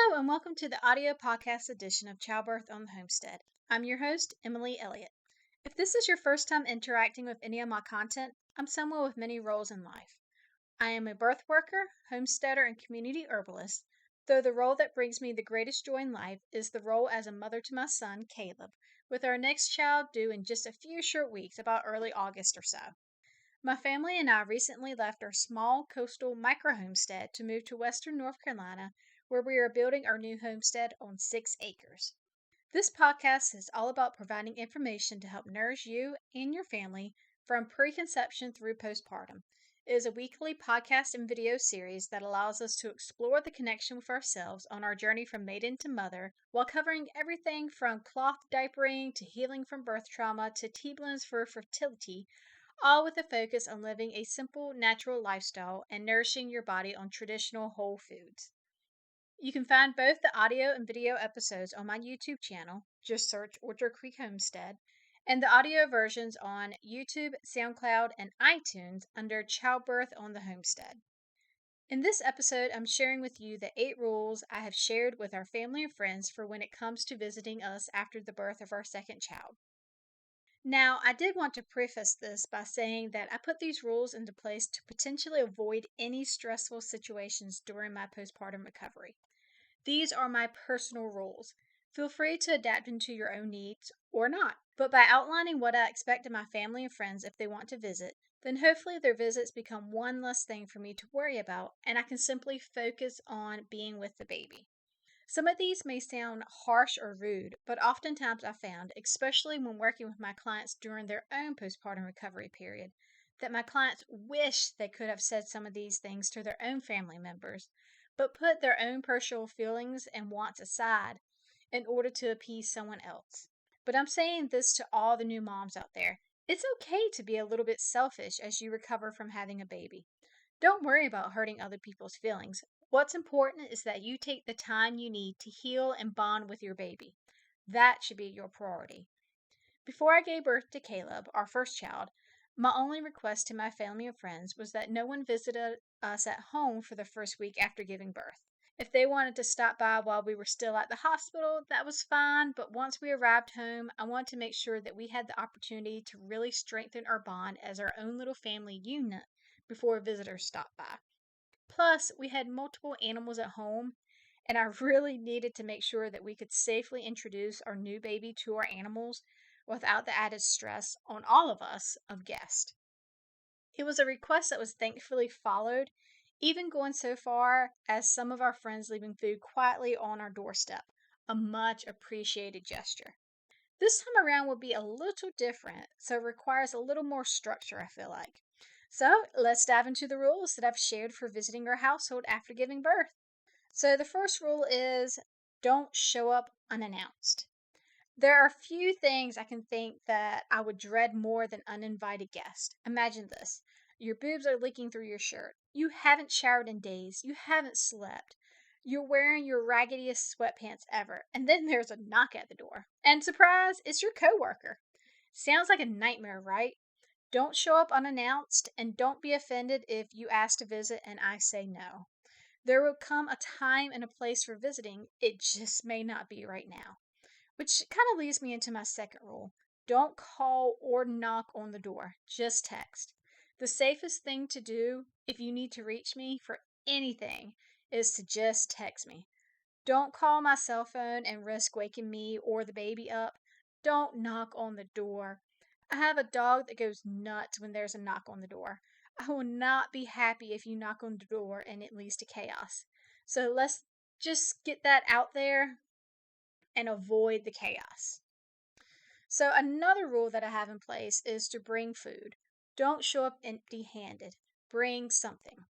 Hello, and welcome to the audio podcast edition of Childbirth on the Homestead. I'm your host, Emily Elliott. If this is your first time interacting with any of my content, I'm someone with many roles in life. I am a birth worker, homesteader, and community herbalist, though the role that brings me the greatest joy in life is the role as a mother to my son, Caleb, with our next child due in just a few short weeks, about early August or so. My family and I recently left our small coastal micro homestead to move to western North Carolina, where we are building our new homestead on 6 acres. This podcast is all about providing information to help nourish you and your family from preconception through postpartum. It is a weekly podcast and video series that allows us to explore the connection with ourselves on our journey from maiden to mother, while covering everything from cloth diapering to healing from birth trauma to tea blends for fertility, all with a focus on living a simple, natural lifestyle and nourishing your body on traditional whole foods. You can find both the audio and video episodes on my YouTube channel, just search Orchard Creek Homestead, and the audio versions on YouTube, SoundCloud, and iTunes under Childbirth on the Homestead. In this episode, I'm sharing with you the 8 rules I have shared with our family and friends for when it comes to visiting us after the birth of our second child. Now, I did want to preface this by saying that I put these rules into place to potentially avoid any stressful situations during my postpartum recovery. These are my personal rules. Feel free to adapt them to your own needs or not. But by outlining what I expect of my family and friends if they want to visit, then hopefully their visits become one less thing for me to worry about, and I can simply focus on being with the baby. Some of these may sound harsh or rude, but oftentimes I found, especially when working with my clients during their own postpartum recovery period, that my clients wish they could have said some of these things to their own family members, but put their own personal feelings and wants aside in order to appease someone else. But I'm saying this to all the new moms out there. It's okay to be a little bit selfish as you recover from having a baby. Don't worry about hurting other people's feelings. What's important is that you take the time you need to heal and bond with your baby. That should be your priority. Before I gave birth to Caleb, our first child, my only request to my family and friends was that no one visited us at home for the first week after giving birth. If they wanted to stop by while we were still at the hospital, that was fine, but once we arrived home, I wanted to make sure that we had the opportunity to really strengthen our bond as our own little family unit before visitors stopped by. Plus, we had multiple animals at home, and I really needed to make sure that we could safely introduce our new baby to our animals without the added stress on all of us of guests. It was a request that was thankfully followed, even going so far as some of our friends leaving food quietly on our doorstep, a much appreciated gesture. This time around will be a little different, so it requires a little more structure, I feel like. So let's dive into the rules that I've shared for visiting our household after giving birth. So the first rule is don't show up unannounced. There are few things I can think that I would dread more than uninvited guests. Imagine this. Your boobs are leaking through your shirt. You haven't showered in days. You haven't slept. You're wearing your raggediest sweatpants ever. And then there's a knock at the door. And surprise, it's your coworker. Sounds like a nightmare, right? Don't show up unannounced, and don't be offended if you ask to visit and I say no. There will come a time and a place for visiting. It just may not be right now. Which kind of leads me into my second rule. Don't call or knock on the door. Just text. The safest thing to do if you need to reach me for anything is to just text me. Don't call my cell phone and risk waking me or the baby up. Don't knock on the door. I have a dog that goes nuts when there's a knock on the door. I will not be happy if you knock on the door and it leads to chaos. So let's just get that out there and avoid the chaos. So another rule that I have in place is to bring food. Don't show up empty-handed. Bring something.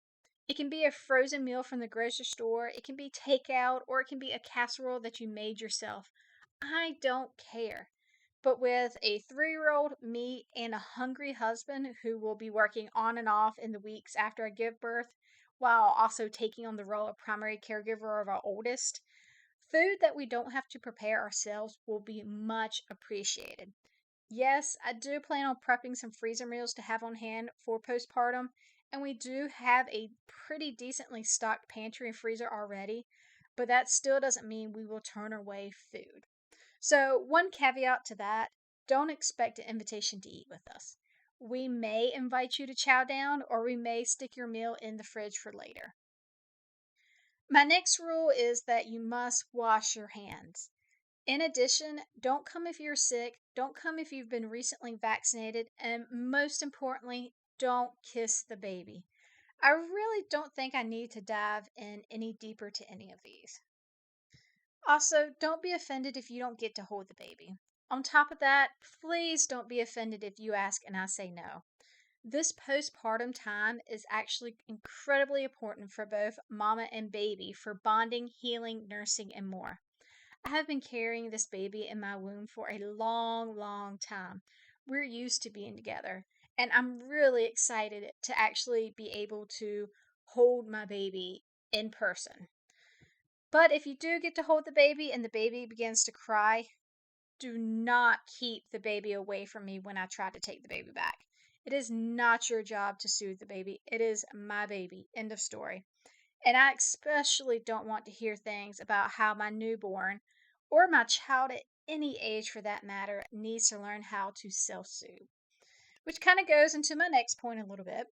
It can be a frozen meal from the grocery store, it can be takeout, or it can be a casserole that you made yourself. I don't care. But with a 3-year-old, me, and a hungry husband who will be working on and off in the weeks after I give birth, while also taking on the role of primary caregiver of our oldest, food that we don't have to prepare ourselves will be much appreciated. Yes, I do plan on prepping some freezer meals to have on hand for postpartum, and we do have a pretty decently stocked pantry and freezer already, but that still doesn't mean we will turn away food. So, one caveat to that, don't expect an invitation to eat with us. We may invite you to chow down, or we may stick your meal in the fridge for later. My next rule is that you must wash your hands. In addition, don't come if you're sick, don't come if you've been recently vaccinated, and most importantly, don't kiss the baby. I really don't think I need to dive in any deeper to any of these. Also, don't be offended if you don't get to hold the baby. On top of that, please don't be offended if you ask and I say no. This postpartum time is actually incredibly important for both mama and baby for bonding, healing, nursing, and more. I have been carrying this baby in my womb for a long, long time. We're used to being together, and I'm really excited to actually be able to hold my baby in person. But if you do get to hold the baby and the baby begins to cry, do not keep the baby away from me when I try to take the baby back. It is not your job to soothe the baby. It is my baby. End of story. And I especially don't want to hear things about how my newborn, or my child at any age for that matter, needs to learn how to self soothe. Which kind of goes into my next point a little bit,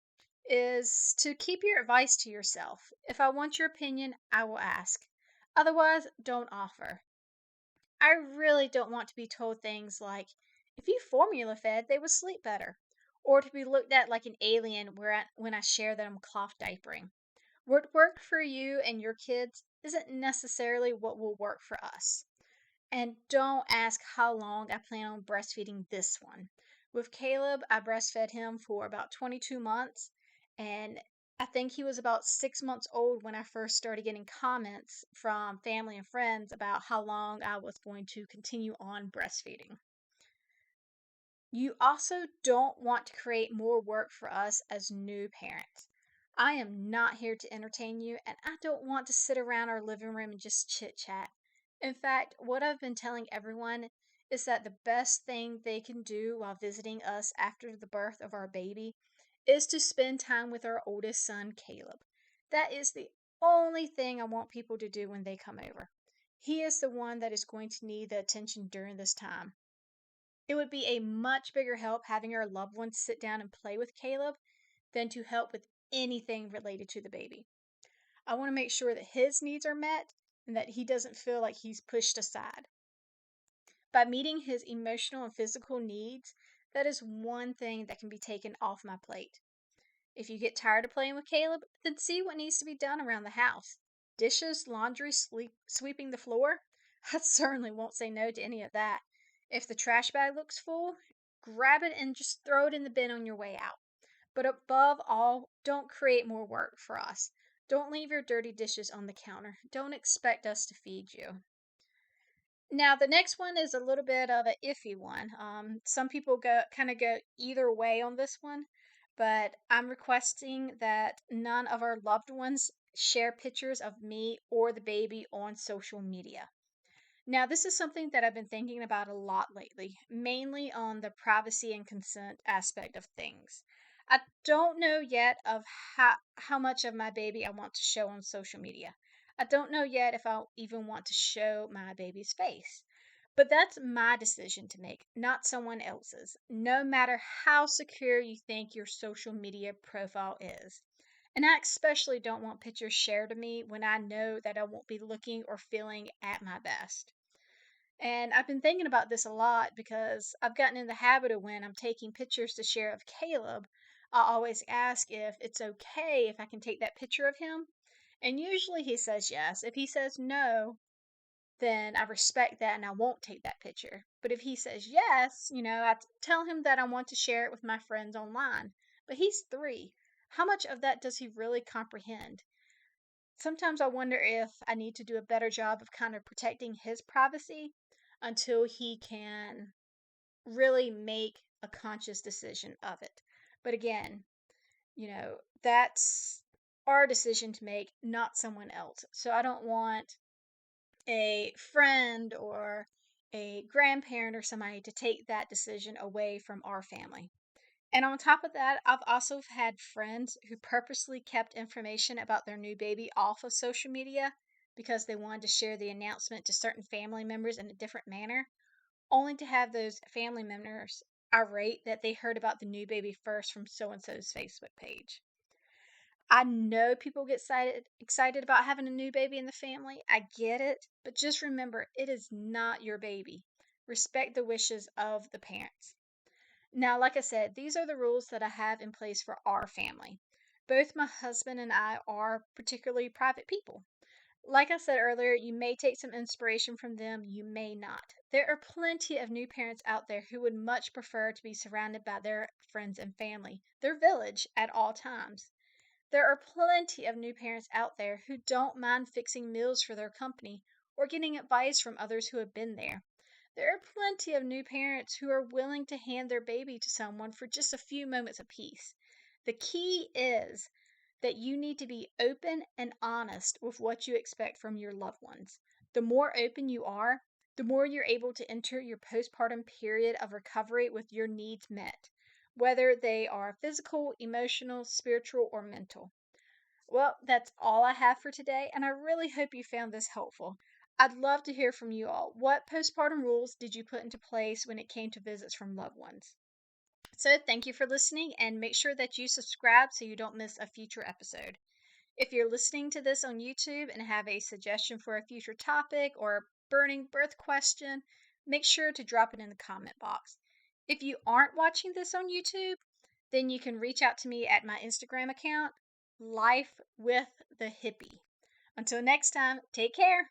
is to keep your advice to yourself. If I want your opinion, I will ask. Otherwise, don't offer. I really don't want to be told things like, if you formula fed, they would sleep better. Or to be looked at like an alien when I share that I'm cloth diapering. What worked for you and your kids isn't necessarily what will work for us. And don't ask how long I plan on breastfeeding this one. With Caleb, I breastfed him for about 22 months, and I think he was about 6 months old when I first started getting comments from family and friends about how long I was going to continue on breastfeeding. You also don't want to create more work for us as new parents. I am not here to entertain you, and I don't want to sit around our living room and just chit chat. In fact, what I've been telling everyone is that the best thing they can do while visiting us after the birth of our baby is to spend time with our oldest son, Caleb. That is the only thing I want people to do when they come over. He is the one that is going to need the attention during this time. It would be a much bigger help having our loved ones sit down and play with Caleb than to help with anything related to the baby. I want to make sure that his needs are met and that he doesn't feel like he's pushed aside. By meeting his emotional and physical needs, that is one thing that can be taken off my plate. If you get tired of playing with Caleb, then see what needs to be done around the house. Dishes, laundry, sweeping the floor? I certainly won't say no to any of that. If the trash bag looks full, grab it and just throw it in the bin on your way out. But above all, don't create more work for us. Don't leave your dirty dishes on the counter. Don't expect us to feed you. Now, the next one is a little bit of an iffy one. Some people go either way on this one, but I'm requesting that none of our loved ones share pictures of me or the baby on social media. Now, this is something that I've been thinking about a lot lately, mainly on the privacy and consent aspect of things. I don't know yet of how much of my baby I want to show on social media. I don't know yet if I'll even want to show my baby's face. But that's my decision to make, not someone else's, no matter how secure you think your social media profile is. And I especially don't want pictures shared of me when I know that I won't be looking or feeling at my best. And I've been thinking about this a lot because I've gotten in the habit of when I'm taking pictures to share of Caleb, I always ask if it's okay if I can take that picture of him. And usually he says yes. If he says no, then I respect that and I won't take that picture. But if he says yes, I tell him that I want to share it with my friends online. But he's 3. How much of that does he really comprehend? Sometimes I wonder if I need to do a better job of kind of protecting his privacy until he can really make a conscious decision of it. But again, that's our decision to make, not someone else. So I don't want a friend or a grandparent or somebody to take that decision away from our family. And on top of that, I've also had friends who purposely kept information about their new baby off of social media because they wanted to share the announcement to certain family members in a different manner, only to have those family members irate that they heard about the new baby first from so and so's Facebook page. I know people get excited about having a new baby in the family. I get it. But just remember, it is not your baby. Respect the wishes of the parents. Now, like I said, these are the rules that I have in place for our family. Both my husband and I are particularly private people. Like I said earlier, you may take some inspiration from them, you may not. There are plenty of new parents out there who would much prefer to be surrounded by their friends and family, their village, at all times. There are plenty of new parents out there who don't mind fixing meals for their company or getting advice from others who have been there. There are plenty of new parents who are willing to hand their baby to someone for just a few moments apiece. The key is that you need to be open and honest with what you expect from your loved ones. The more open you are, the more you're able to enter your postpartum period of recovery with your needs met, whether they are physical, emotional, spiritual, or mental. Well, that's all I have for today, and I really hope you found this helpful. I'd love to hear from you all. What postpartum rules did you put into place when it came to visits from loved ones? So, thank you for listening, and make sure that you subscribe so you don't miss a future episode. If you're listening to this on YouTube and have a suggestion for a future topic or a burning birth question, make sure to drop it in the comment box. If you aren't watching this on YouTube, then you can reach out to me at my Instagram account, Life with the Hippie. Until next time, take care.